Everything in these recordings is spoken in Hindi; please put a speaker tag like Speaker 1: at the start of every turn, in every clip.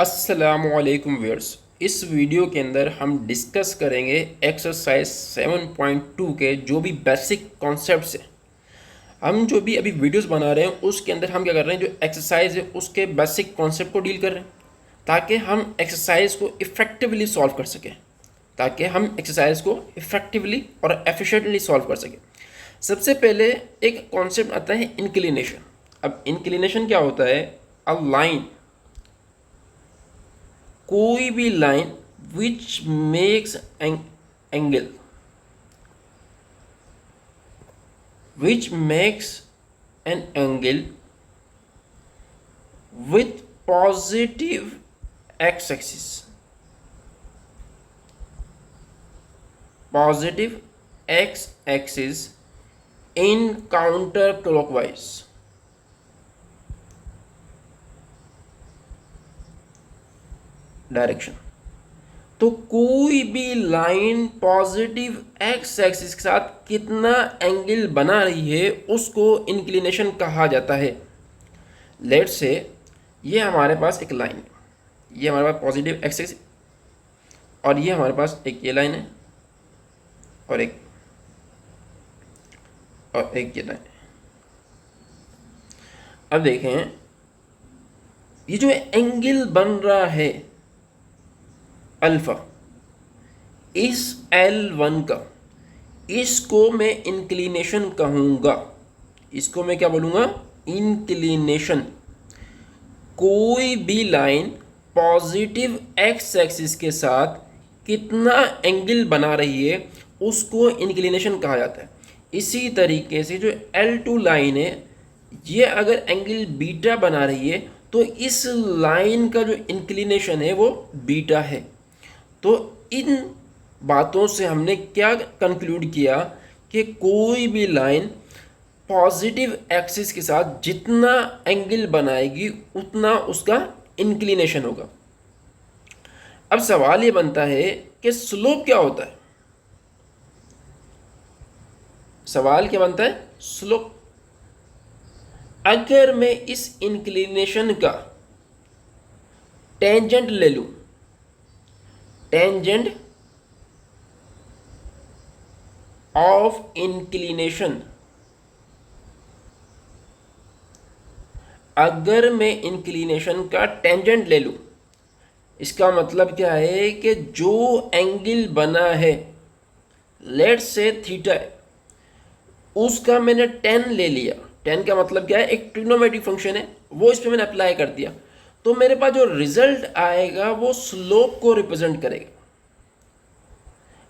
Speaker 1: अस्सलामुअलैकुम व्यूअर्स। इस वीडियो के अंदर हम डिस्कस करेंगे एक्सरसाइज 7.2 के जो भी बेसिक कॉन्सेप्ट्स हैं। हम जो भी अभी वीडियोस बना रहे हैं उसके अंदर हम क्या कर रहे हैं, जो एक्सरसाइज है उसके बेसिक कॉन्सेप्ट को डील कर रहे हैं ताकि हम एक्सरसाइज को इफ़ेक्टिवली सॉल्व कर सकें, और एफिशिएंटली सॉल्व कर सकें। सबसे पहले एक कॉन्सेप्ट आता है इंक्लिनेशन। अब इंक्लिनेशन क्या होता है? अ लाइन, कोई भी line which makes angle, which makes an angle with positive x-axis, in counterclockwise direction. तो कोई भी लाइन पॉजिटिव एक्स एक्सिस के साथ कितना एंगल बना रही है उसको इंक्लिनेशन कहा जाता है। लेट्स से ये हमारे पास एक लाइन है, ये हमारे पास पॉजिटिव एक्स एक्सिस, और ये हमारे पास एक ये लाइन है और एक ये लाइन है। अब देखें, ये जो एंगल बन रहा है अल्फा, इस L1 का, इसको मैं इंक्लिनेशन कहूँगा। इसको मैं क्या बोलूँगा? इंक्लिनेशन। कोई भी लाइन पॉजिटिव एक्स एक्सिस के साथ कितना एंगल बना रही है उसको इंक्लिनेशन कहा जाता है। इसी तरीके से जो L2 लाइन है, ये अगर एंगल बीटा बना रही है तो इस लाइन का जो इंक्लिनेशन है वो बीटा है। तो इन बातों से हमने क्या कंक्लूड किया कि कोई भी लाइन पॉजिटिव एक्सिस के साथ जितना एंगल बनाएगी उतना उसका इंक्लिनेशन होगा। अब सवाल ये बनता है कि स्लोप क्या होता है? सवाल क्या बनता है? स्लोप। अगर मैं इस इंक्लिनेशन का टेंजेंट ले लूं, टेंजेंट ऑफ इंक्लिनेशन, अगर मैं इंक्लिनेशन का टेंजेंट ले लूं, इसका मतलब क्या है कि जो एंगल बना है, लेट्स से थीटा है, उसका मैंने टेन ले लिया। टेन का मतलब क्या है? एक ट्रिग्नोमेट्रिक फंक्शन है, वो इस पर मैंने अप्लाई कर दिया, तो मेरे पास जो रिजल्ट आएगा वो स्लोप को रिप्रेजेंट करेगा।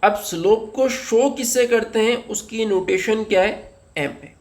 Speaker 1: अब स्लोप को शो किससे करते हैं? उसकी नोटेशन क्या है? एम है।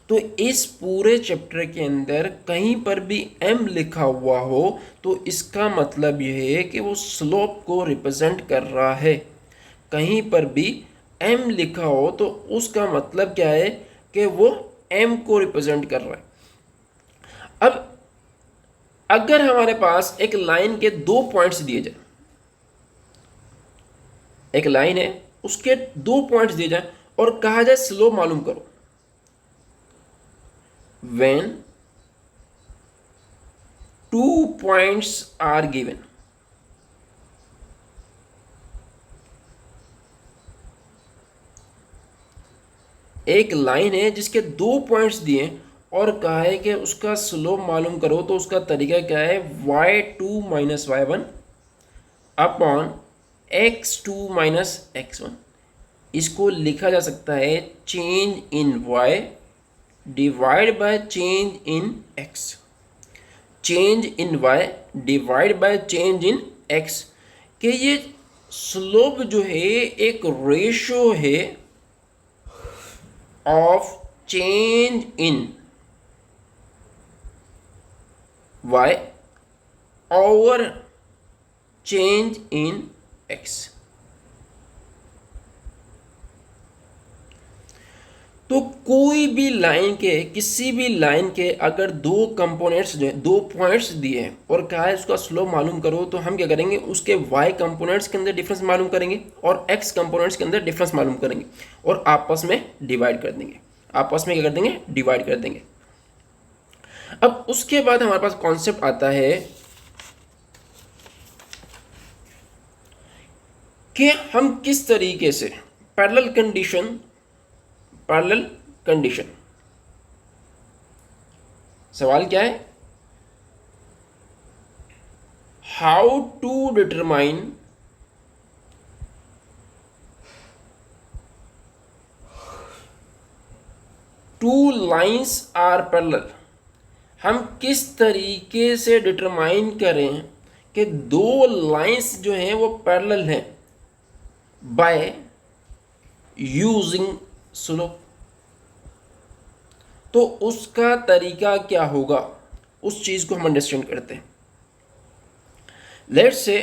Speaker 1: तो इस पूरे चैप्टर के अंदर कहीं पर भी एम लिखा हुआ हो तो इसका मतलब यह है कि वो स्लोप को रिप्रेजेंट कर रहा है। कहीं पर भी एम लिखा हो तो उसका मतलब क्या है कि वो एम को रिप्रेजेंट कर रहा है। अब अगर हमारे पास एक लाइन के दो पॉइंट्स दिए जाए, एक लाइन है उसके दो पॉइंट्स दिए जाए और कहा जाए स्लोप मालूम करो, when two points are given, एक लाइन है जिसके दो पॉइंट्स दिए और कहा है कि उसका स्लोप मालूम करो, तो उसका तरीका क्या है? y2 minus y1 upon x2 minus x1। इसको लिखा जा सकता है change in y divide by change in x, change in y divide by change in x। कि ये स्लोप जो है एक रेशो है of change in y over change in x। तो कोई भी लाइन के, किसी भी लाइन के अगर दो कंपोनेंट्स जो है, दो पॉइंट्स दिए हैं और कहा है उसका स्लोप मालूम करो, तो हम क्या करेंगे? उसके y कंपोनेंट्स के अंदर डिफरेंस मालूम करेंगे और x कंपोनेंट्स के अंदर डिफरेंस मालूम करेंगे और आपस में डिवाइड कर देंगे। आपस में क्या कर देंगे? डिवाइड कर देंगे। अब उसके बाद हमारे पास कॉन्सेप्ट आता है कि हम किस तरीके से पैरेलल कंडीशन, सवाल क्या है, how to determine two lines are parallel, हम किस तरीके से डिटरमाइन करें कि दो लाइंस जो हैं वो पैरेलल हैं बाय यूजिंग स्लोप। तो उसका तरीका क्या होगा, उस चीज को हम अंडरस्टैंड करते हैं। लेट्स से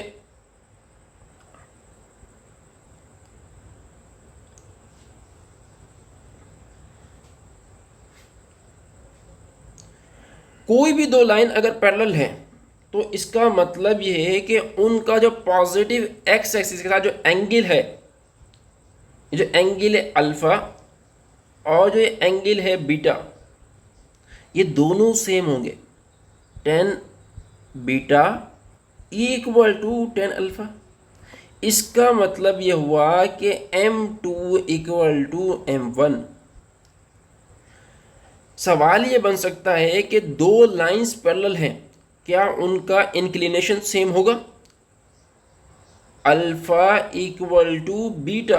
Speaker 1: कोई भी दो लाइन अगर पैरेलल है तो इसका मतलब यह है कि उनका जो पॉजिटिव एक्स एक्सिस के साथ जो एंगल है, जो एंगल है अल्फा और जो एंगल है बीटा, ये दोनों सेम होंगे। Tan beta equal to tan alpha. इसका मतलब यह हुआ कि M2 इक्वल टू M1। सवाल ये बन सकता है कि दो लाइंस पैरेलल हैं, क्या उनका इंक्लिनेशन सेम होगा? Alpha equal to beta.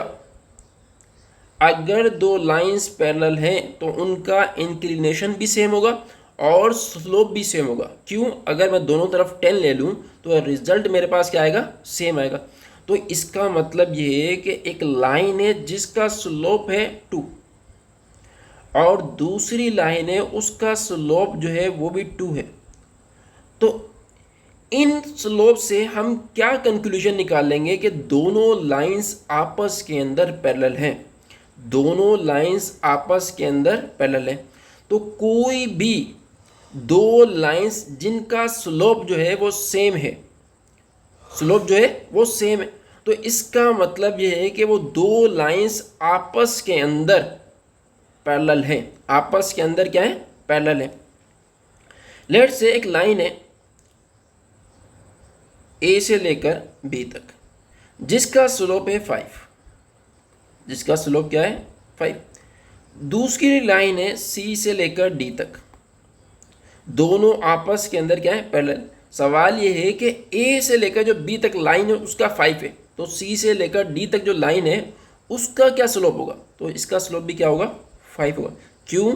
Speaker 1: अगर दो लाइंस पैरेलल हैं तो उनका इंक्लिनेशन भी सेम होगा और स्लोप भी सेम होगा। क्यों? अगर मैं दोनों तरफ 10 ले लूँ तो रिजल्ट मेरे पास क्या आएगा? सेम आएगा। तो इसका मतलब ये है कि एक लाइन है जिसका स्लोप है 2 और दूसरी लाइन है उसका स्लोप जो है वो भी 2 है। तो इन स्लोप से हम क्या कंक्लूजन निकालेंगे कि दोनों लाइंस आपस के अंदर पैरेलल हैं, दोनों लाइंस आपस के अंदर पैरेलल हैं। तो कोई भी दो लाइंस जिनका स्लोप जो है वो सेम है, स्लोप जो है वो सेम है, तो इसका मतलब यह है कि वो दो लाइंस आपस के अंदर पैरेलल हैं। आपस के अंदर क्या है? पैरेलल है। लेट्स से एक लाइन है ए से लेकर बी तक जिसका स्लोप है 5, जिसका स्लोप क्या है? 5। दूसरी लाइन है सी से लेकर डी तक, दोनों आपस के अंदर क्या है? पैरेलल। सवाल ये है कि ए से लेकर जो बी तक लाइन है उसका 5 है, तो सी से लेकर डी तक जो लाइन है उसका क्या स्लोप होगा? तो इसका स्लोप भी क्या होगा? 5 होगा। क्यों?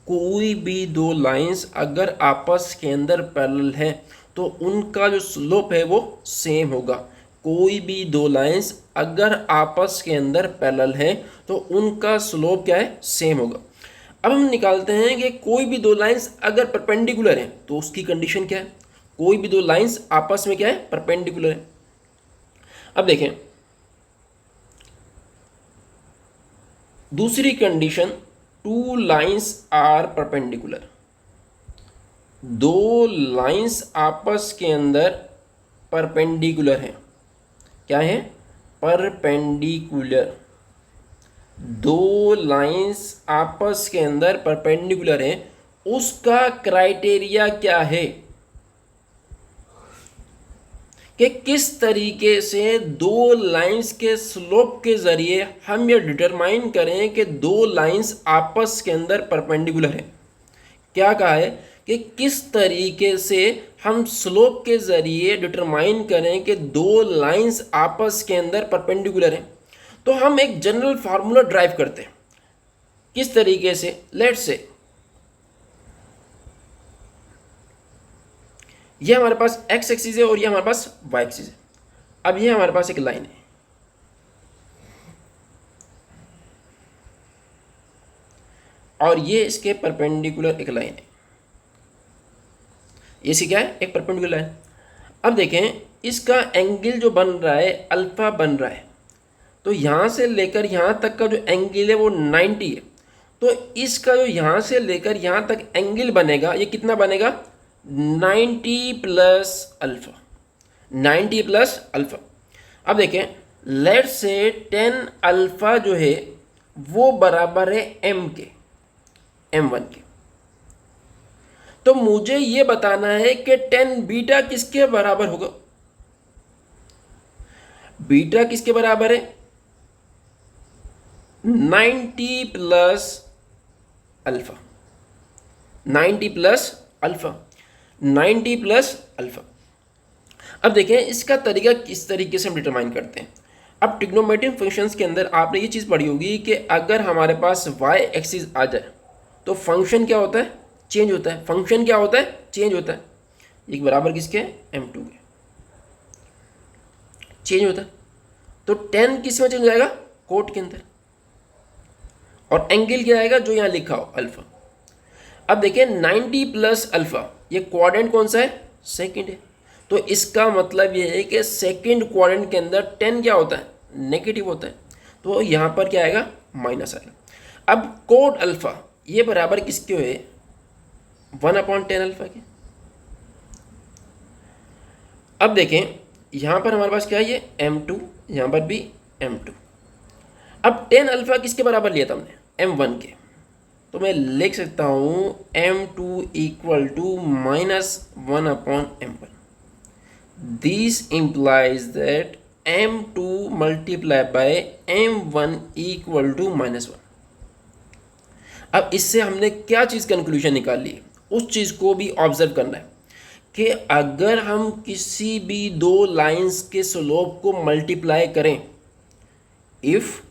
Speaker 1: कोई भी दो लाइंस अगर आपस के अंदर पैरेलल है तो उनका जो स्लोप है वो सेम होगा। कोई भी दो लाइंस अगर आपस के अंदर पैरेलल है तो उनका स्लोप क्या है? सेम होगा। अब हम निकालते हैं कि कोई भी दो लाइंस अगर परपेंडिकुलर है तो उसकी कंडीशन क्या है? कोई भी दो लाइंस आपस में क्या है? परपेंडिकुलर है। अब देखें दूसरी condition, two lines are perpendicular. दो लाइंस आपस के अंदर परपेंडिकुलर हैं। क्या है? परपेंडिकुलर। दो लाइंस आपस के अंदर परपेंडिकुलर हैं, उसका क्राइटेरिया क्या है कि किस तरीके से दो लाइंस के स्लोप के ज़रिए हम ये डिटरमाइन करें कि दो लाइंस आपस के अंदर परपेंडिकुलर हैं। क्या कहा है कि किस तरीके से हम स्लोप के ज़रिए डिटरमाइन करें कि दो लाइंस आपस के अंदर परपेंडिकुलर हैं। तो हम एक जनरल फार्मूला ड्राइव करते हैं। किस तरीके से? लेट्स से ये हमारे पास एक्स एक्सिस है और ये हमारे पास वाई एक्सिस है। अब ये हमारे पास एक लाइन है, और ये इसके परपेंडिकुलर एक लाइन है। ये सी क्या है? एक परपेंडिकुलर लाइन। अब देखें इसका एंगल जो बन रहा है अल्फा बन रहा है, तो यहाँ से लेकर यहाँ तक का जो एंगल है वो 90 है। तो इसका जो यहाँ से लेकर यहाँ तक एंगल बनेगा ये कितना बनेगा? 90 प्लस अल्फा, 90 प्लस अल्फा। अब देखें लेट्स से 10 अल्फा जो है वो बराबर है m के, m1 के। तो मुझे ये बताना है कि 10 बीटा किसके बराबर होगा? बीटा किसके बराबर है? 90 plus alpha, 90 plus alpha, 90 plus alpha. अब देखें इसका तरीका किस तरीके से हम डिटरमाइन करते हैं। अब ट्रिग्नोमेट्रिक फंक्शंस के अंदर आपने ये चीज़ पढ़ी होगी कि अगर हमारे पास y एक्सिस आ जाए तो फंक्शन क्या होता है? चेंज होता है। फंक्शन क्या होता है? चेंज होता है। एक बराबर किसके? m2 के, चेंज होता है। तो tan किस में चेंज हो जाएगा? कोट के अंदर। और एंगल क्या आएगा? जो यहाँ लिखा हो अल्फा। अब देखिए 90 प्लस अल्फा, ये क्वाड्रेंट कौन सा है? सेकंड है। तो इसका मतलब ये है कि सेकंड क्वाड्रेंट के अंदर 10 क्या होता है? नेगेटिव होता है। तो यहाँ पर क्या आएगा? माइनस आएगा। अब कोट अल्फा ये बराबर किसके हुए? 1/10 अल्फा के। अब देखें यहाँ पर हमारे पास क्या है? ये m2, यहाँ पर भी m2। अब 10 अल्फा किसके बराबर लिया था हमने? m1 के। तो मैं लिख सकता हूँ m2 equal to -1/m1। This implies that m2 multiply by m1 equal to -1। अब इससे हमने क्या चीज़ कंक्लूजन निकाली है? उस चीज़ को भी ऑब्जर्व करना है कि अगर हम किसी भी दो लाइंस के स्लोप को मल्टीप्लाई करें, if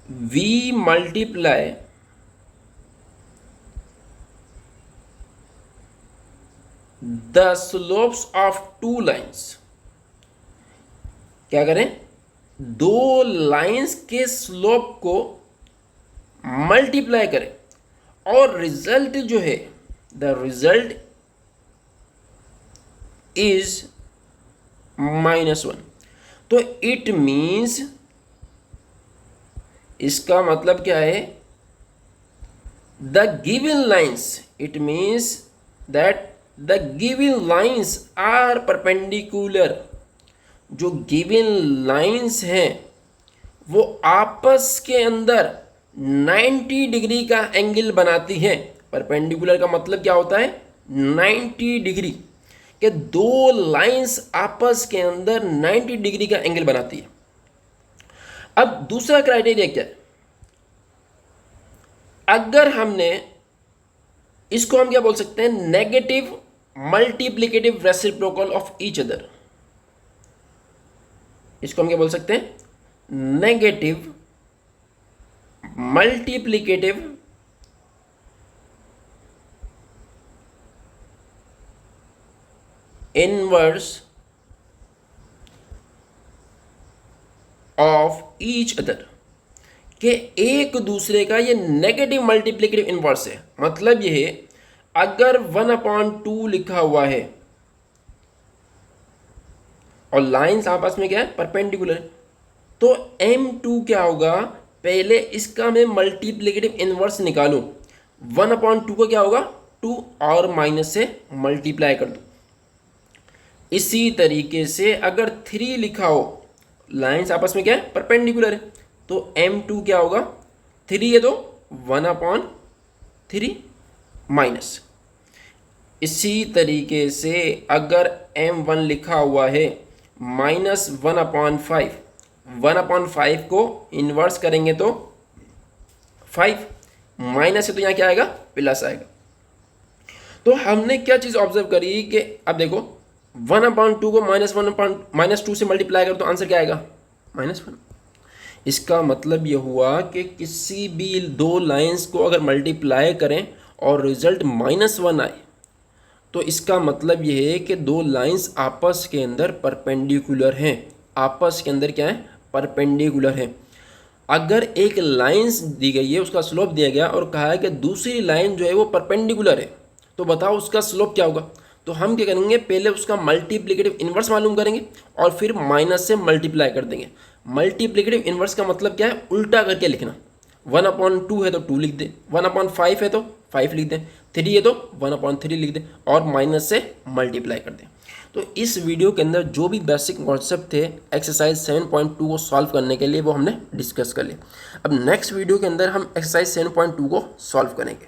Speaker 1: we multiply the slopes of two lines, क्या करें? दो लाइंस के स्लोप को मल्टीप्लाई करें और रिजल्ट जो है, द रिजल्ट इज -1। तो इट मीन्स, इसका मतलब क्या है? The given lines, it means that the given lines are perpendicular. जो गिवन लाइंस हैं वो आपस के अंदर 90 डिग्री का एंगल बनाती हैं। परपेंडिकुलर का मतलब क्या होता है? 90 डिग्री के दो लाइंस आपस के अंदर 90 डिग्री का एंगल बनाती है। अब दूसरा क्राइटेरिया क्या है? अगर हमने इसको हम क्या बोल सकते हैं? Negative multiplicative reciprocal of each other. इसको हम क्या बोल सकते हैं? Negative multiplicative inverse of each other, कि एक दूसरे का ये नेगेटिव मल्टीप्लिकेटिव इनवर्स है। मतलब ये है, अगर 1/2 लिखा हुआ है और लाइंस आपस में क्या है? परपेंडिकुलर, तो m2 क्या होगा? पहले इसका मैं मल्टीप्लिकेटिव इनवर्स निकालूं, 1/2 का क्या होगा? 2 और माइनस से मल्टीप्लाई कर दूं। इसी तरीके से अगर 3 लिखा हो, लाइंस आपस में क्या है? परपेंडिकुलर है, तो m2 क्या होगा? 3 है तो 1/3 माइनस। इसी तरीके से अगर m1 लिखा हुआ है -1/5, 1/5 को इन्वर्स करेंगे तो 5, माइनस है तो यहाँ क्या आएगा? प्लस आएगा। तो हमने क्या चीज़ ऑब्जर्व करी कि अब देखो 1/2 को -2 से मल्टीप्लाई करो तो आंसर क्या आएगा? -1। इसका मतलब ये हुआ कि किसी भी दो लाइंस को अगर मल्टीप्लाई करें और रिजल्ट -1 आए तो इसका मतलब ये है कि दो लाइंस आपस के अंदर परपेंडिकुलर हैं। आपस के अंदर क्या है? परपेंडिकुलर हैं। अगर एक लाइंस दी गई है, उसका स्लोप दिया गया और कहा है कि दूसरी लाइन जो है वो परपेंडिकुलर है, तो बताओ उसका स्लोप क्या होगा? तो हम क्या करेंगे? पहले उसका मल्टीप्लिकेटिव इन्वर्स मालूम करेंगे और फिर माइनस से मल्टीप्लाई कर देंगे। मल्टीप्लिकेटिव इन्वर्स का मतलब क्या है? उल्टा करके लिखना। 1/2 है तो 2 लिख दे, 1/5 है तो 5 लिख दें, 3 है तो 1/3 लिख दें और माइनस से मल्टीप्लाई कर दें। तो इस वीडियो के अंदर जो भी बेसिक कॉन्सेप्ट थे एक्सरसाइज 7.2 को सॉल्व करने के लिए वो हमने डिस्कस कर लिया। अब नेक्स्ट वीडियो के अंदर हम एक्सरसाइज 7.2 को सॉल्व करेंगे।